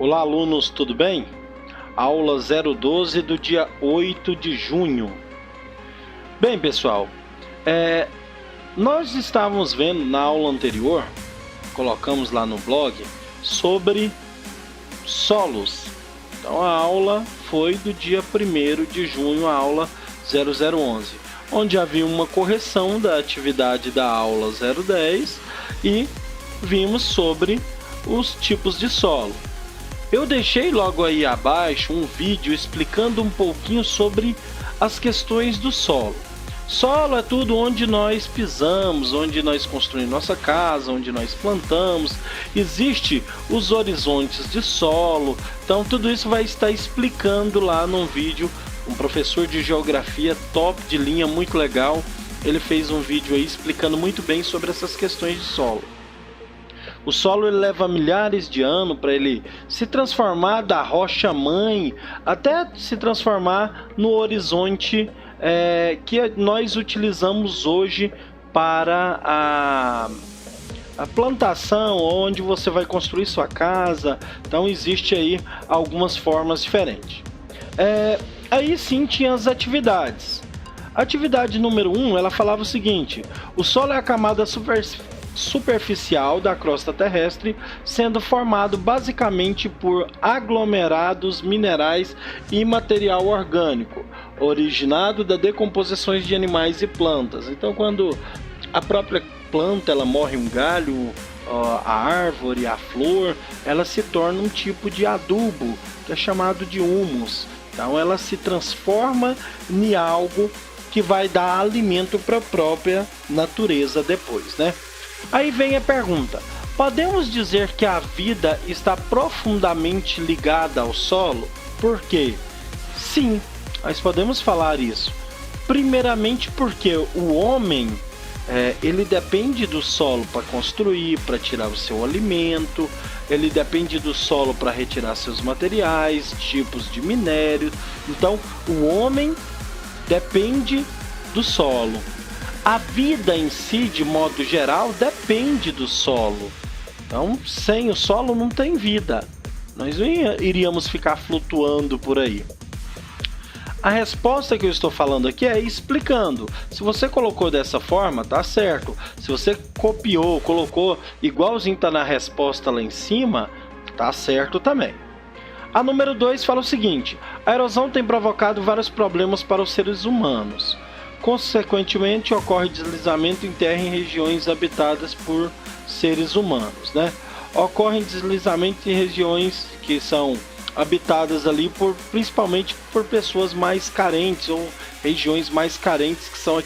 Olá, alunos, tudo bem? Aula 012 do dia 8 de junho. Bem, pessoal, nós estávamos vendo na aula anterior, colocamos lá no blog, sobre solos. Então a aula foi do dia 1º de junho, a aula 0011, onde havia uma correção da atividade da aula 010 e vimos sobre os tipos de solo. Eu deixei logo aí abaixo um vídeo explicando um pouquinho sobre as questões do solo. Solo é tudo onde nós pisamos, onde nós construímos nossa casa, onde nós plantamos. Existe os horizontes de solo. Então tudo isso vai estar explicando lá num vídeo. Um professor de geografia top de linha, muito legal. Ele fez um vídeo aí explicando muito bem sobre essas questões de solo. O solo ele leva milhares de anos para ele se transformar da rocha mãe até se transformar no horizonte que nós utilizamos hoje para a plantação, onde você vai construir sua casa. Então existe aí algumas formas diferentes. Aí sim tinha as atividades. A atividade número 1, ela falava o seguinte: o solo é a camada superficial da crosta terrestre, sendo formado basicamente por aglomerados minerais e material orgânico, originado da decomposição de animais e plantas. Então, quando a própria planta ela morre, um galho, a árvore, a flor, ela se torna um tipo de adubo, que é chamado de humus. Então, ela se transforma em algo que vai dar alimento para a própria natureza depois, né? Aí vem a pergunta: podemos dizer que a vida está profundamente ligada ao solo? Por quê? Sim, nós podemos falar isso. Primeiramente porque o homem ele depende do solo para construir, para tirar o seu alimento. Ele depende do solo para retirar seus materiais, tipos de minério. Então o homem depende do solo. A vida em si, de modo geral, depende do solo. Então, sem o solo não tem vida. Nós não iríamos ficar flutuando por aí. A resposta que eu estou falando aqui é explicando. Se você colocou dessa forma, tá certo. Se você copiou, colocou igualzinho tá na resposta lá em cima, tá certo também. A número 2 fala o seguinte: a erosão tem provocado vários problemas para os seres humanos. Consequentemente, ocorre deslizamento em terra em regiões habitadas por seres humanos, né? Ocorre deslizamento em regiões que são habitadas ali principalmente por pessoas mais carentes, ou regiões mais carentes, que são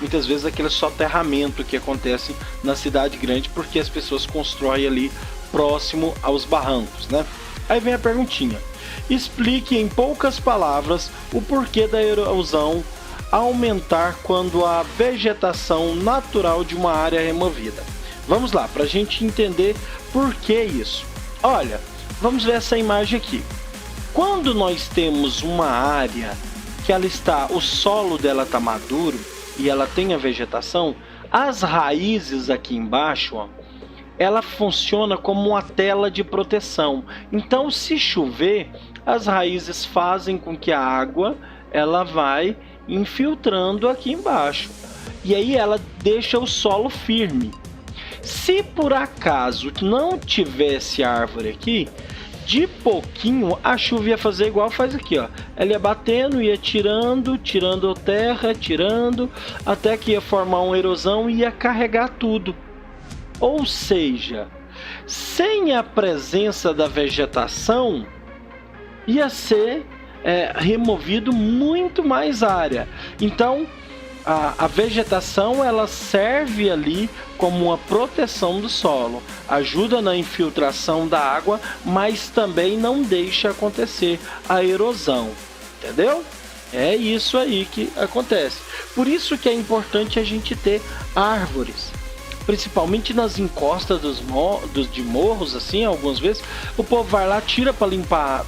muitas vezes aquele soterramento que acontece na cidade grande, porque as pessoas constroem ali próximo aos barrancos, né? Aí vem a perguntinha: explique em poucas palavras o porquê da erosão aumentar quando a vegetação natural de uma área é removida. Vamos lá, para a gente entender por que isso. Olha, vamos ver essa imagem aqui. Quando nós temos uma área que o solo dela está maduro e ela tem a vegetação, as raízes aqui embaixo, ó, ela funciona como uma tela de proteção. Então, se chover, as raízes fazem com que a água ela vai infiltrando aqui embaixo, e aí ela deixa o solo firme. Se por acaso não tivesse árvore aqui, de pouquinho a chuva ia fazer igual faz aqui, ó. Ela ia batendo, ia tirando terra, até que ia formar uma erosão e ia carregar tudo. Ou seja, sem a presença da vegetação, ia ser removido muito mais área. Então a vegetação ela serve ali como uma proteção do solo, ajuda na infiltração da água, mas também não deixa acontecer a erosão, entendeu? É isso aí que acontece. Por isso que é importante a gente ter árvores, principalmente nas encostas de morros, assim, algumas vezes o povo vai lá, tira para limpar,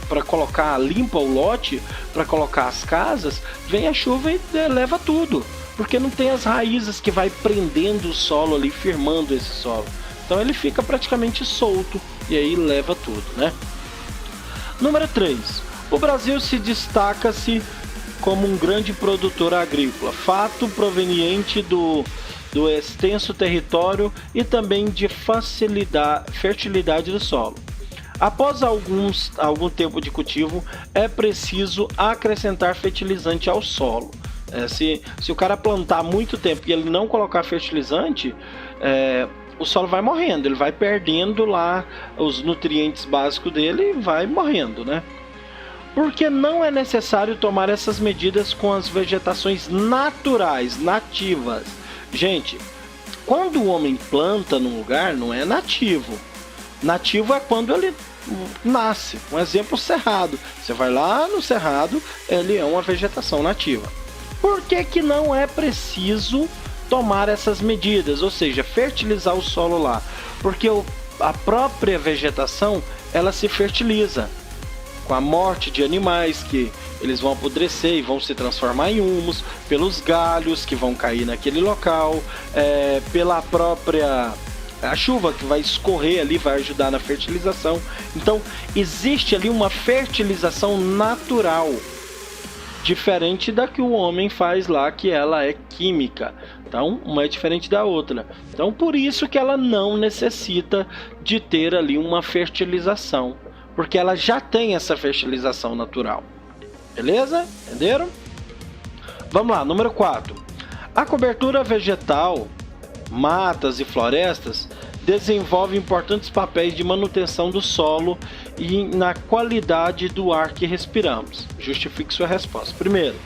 limpa o lote para colocar as casas, vem a chuva e leva tudo, porque não tem as raízes que vai prendendo o solo ali, firmando esse solo. Então ele fica praticamente solto e aí leva tudo, né? Número 3. O Brasil se destaca-se como um grande produtor agrícola, fato proveniente do extenso território e também de fertilidade do solo. Após algum tempo de cultivo, é preciso acrescentar fertilizante ao solo. Se o cara plantar muito tempo e ele não colocar fertilizante, o solo vai morrendo, ele vai perdendo lá os nutrientes básicos dele e vai morrendo, né? Porque não é necessário tomar essas medidas com as vegetações naturais, nativas. Gente, quando o homem planta num lugar, não é nativo. Nativo é quando ele nasce. Um exemplo, o cerrado. Você vai lá no cerrado, ele é uma vegetação nativa. Por que não é preciso tomar essas medidas? Ou seja, fertilizar o solo lá. Porque a própria vegetação, ela se fertiliza. Com a morte de animais que eles vão apodrecer e vão se transformar em humus, pelos galhos que vão cair naquele local, pela própria a chuva que vai escorrer ali, vai ajudar na fertilização. Então existe ali uma fertilização natural, diferente da que o homem faz lá, que ela é química. Então uma é diferente da outra. Então por isso que ela não necessita de ter ali uma fertilização, porque ela já tem essa fertilização natural. Beleza? Entenderam? Vamos lá, número 4. A cobertura vegetal, matas e florestas, desenvolve importantes papéis de manutenção do solo e na qualidade do ar que respiramos. Justifique sua resposta. Primeiro,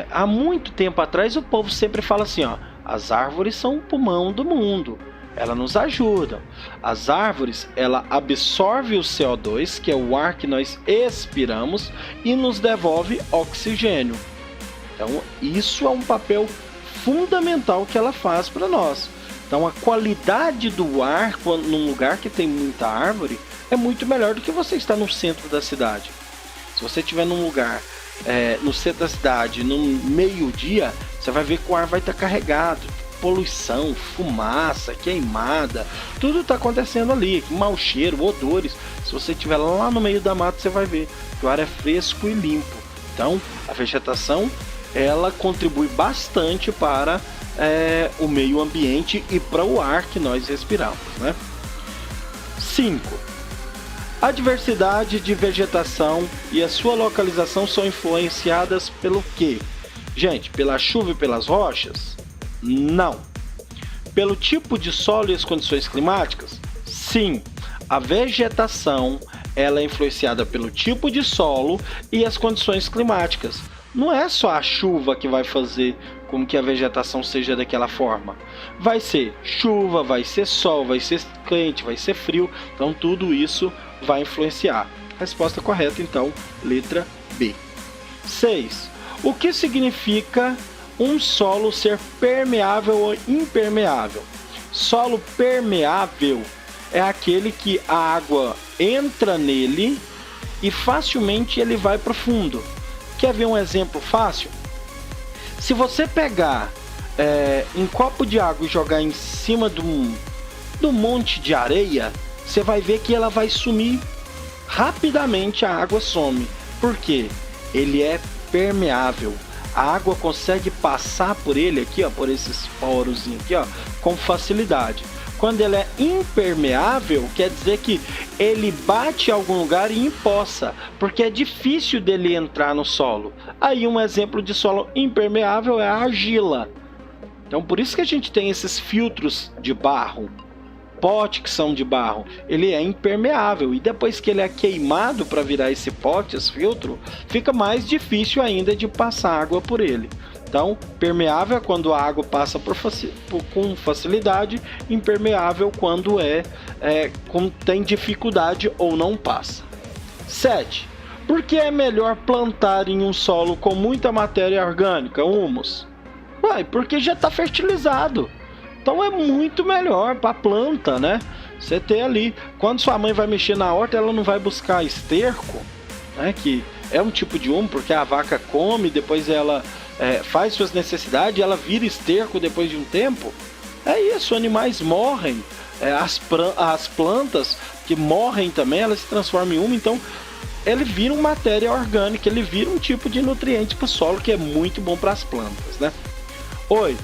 há muito tempo atrás o povo sempre fala assim, as árvores são o pulmão do mundo. Elas nos ajudam. As árvores, ela absorve o CO2, que é o ar que nós expiramos, e nos devolve oxigênio. Então, isso é um papel fundamental que ela faz para nós. Então, a qualidade do ar num lugar que tem muita árvore é muito melhor do que você estar no centro da cidade. Se você estiver num lugar no centro da cidade, no meio-dia, você vai ver que o ar vai estar carregado. Poluição, fumaça, queimada, tudo está acontecendo ali, mau cheiro, odores. Se você estiver lá no meio da mata, você vai ver que o ar é fresco e limpo. Então, a vegetação, ela contribui bastante para o meio ambiente e para o ar que nós respiramos, né? 5. A diversidade de vegetação e a sua localização são influenciadas pelo quê? Gente, pela chuva e pelas rochas? Não. Pelo tipo de solo e as condições climáticas? Sim. A vegetação, ela é influenciada pelo tipo de solo e as condições climáticas. Não é só a chuva que vai fazer com que a vegetação seja daquela forma. Vai ser chuva, vai ser sol, vai ser quente, vai ser frio. Então tudo isso vai influenciar. Resposta correta, então, letra B. 6. O que significa um solo ser permeável ou impermeável? Solo permeável é aquele que a água entra nele e facilmente ele vai para o fundo. Quer ver um exemplo fácil? Se você pegar um copo de água e jogar em cima do monte de areia, você vai ver que ela vai sumir rapidamente, a água some. Por quê? Ele é permeável. A água consegue passar por ele aqui, por esses poros aqui, com facilidade. Quando ele é impermeável, quer dizer que ele bate em algum lugar e empoça, porque é difícil dele entrar no solo. Aí um exemplo de solo impermeável é a argila. Então por isso que a gente tem esses filtros de barro, pote que são de barro, ele é impermeável, e depois que ele é queimado para virar esse pote, esse filtro, fica mais difícil ainda de passar água por ele. Então, permeável é quando a água passa com facilidade, impermeável quando tem dificuldade ou não passa. 7. Por que é melhor plantar em um solo com muita matéria orgânica, humus? Porque já está fertilizado. Então é muito melhor para a planta, né? Você ter ali, quando sua mãe vai mexer na horta, ela não vai buscar esterco, né? Que é um tipo de humus, porque a vaca come, depois ela faz suas necessidades, ela vira esterco depois de um tempo. É isso, animais morrem, as plantas que morrem também, elas se transformam em humus. Então ele vira uma matéria orgânica, ele vira um tipo de nutriente para o solo que é muito bom para as plantas, né? 8.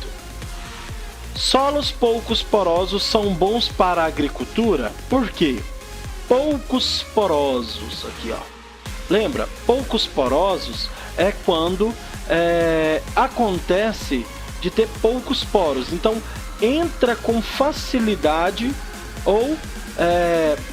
Solos poucos porosos são bons para a agricultura? Por quê? Poucos porosos, aqui ó. Lembra, poucos porosos é quando acontece de ter poucos poros. Então, entra com facilidade ou,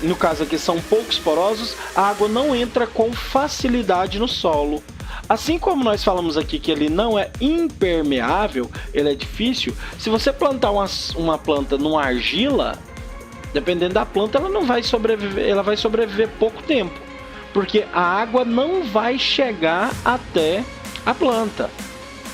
no caso aqui são poucos porosos, a água não entra com facilidade no solo. Assim como nós falamos aqui que ele não é impermeável, ele é difícil, se você plantar uma planta numa argila, dependendo da planta, ela não vai sobreviver, ela vai sobreviver pouco tempo, porque a água não vai chegar até a planta.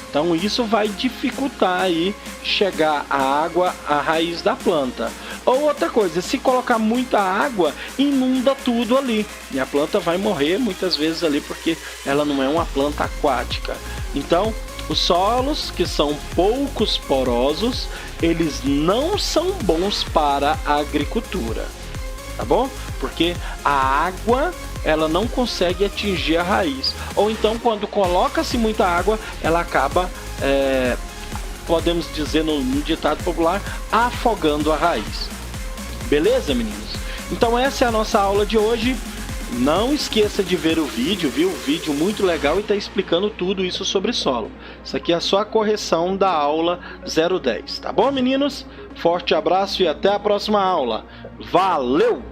Então isso vai dificultar aí chegar a água à raiz da planta. Ou outra coisa, se colocar muita água, inunda tudo ali. E a planta vai morrer muitas vezes ali porque ela não é uma planta aquática. Então, os solos que são poucos porosos, eles não são bons para a agricultura. Tá bom? Porque a água ela não consegue atingir a raiz. Ou então, quando coloca-se muita água, ela acaba, podemos dizer no ditado popular, afogando a raiz. Beleza, meninos? Então essa é a nossa aula de hoje. Não esqueça de ver o vídeo, viu? Vídeo muito legal e está explicando tudo isso sobre solo. Isso aqui é só a correção da aula 010, tá bom, meninos? Forte abraço e até a próxima aula. Valeu!